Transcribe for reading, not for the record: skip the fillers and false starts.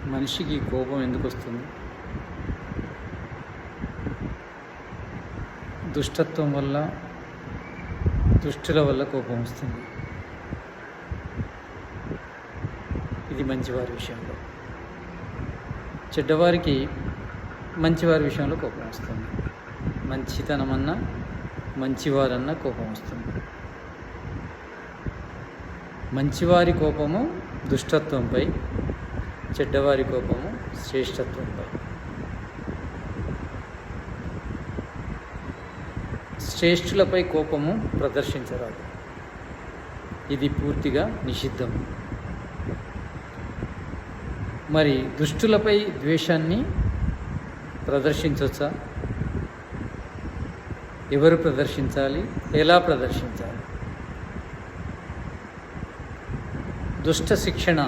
మనిషికి కోపం ఎందుకు వస్తుంది? దుష్టత్వం వల్ల, దుష్టుల వల్ల కోపం వస్తుంది. ఇది మంచివారి విషయంలో. చెడ్డవారికి మంచివారి విషయంలో కోపం వస్తుంది. మంచితనమన్నా, మంచివారన్నా కోపం వస్తుంది. మంచివారి కోపము దుష్టత్వంపై, చెడ్డవారి కోపము శ్రేష్టత్వంపై. శ్రేష్ఠులపై కోపము ప్రదర్శించరాదు. ఇది పూర్తిగా నిషిద్ధం. మరి దుష్టులపై ద్వేషాన్ని ప్రదర్శించవచ్చా? ఎవరు ప్రదర్శించాలి? ఎలా ప్రదర్శించాలి? దుష్ట శిక్షణ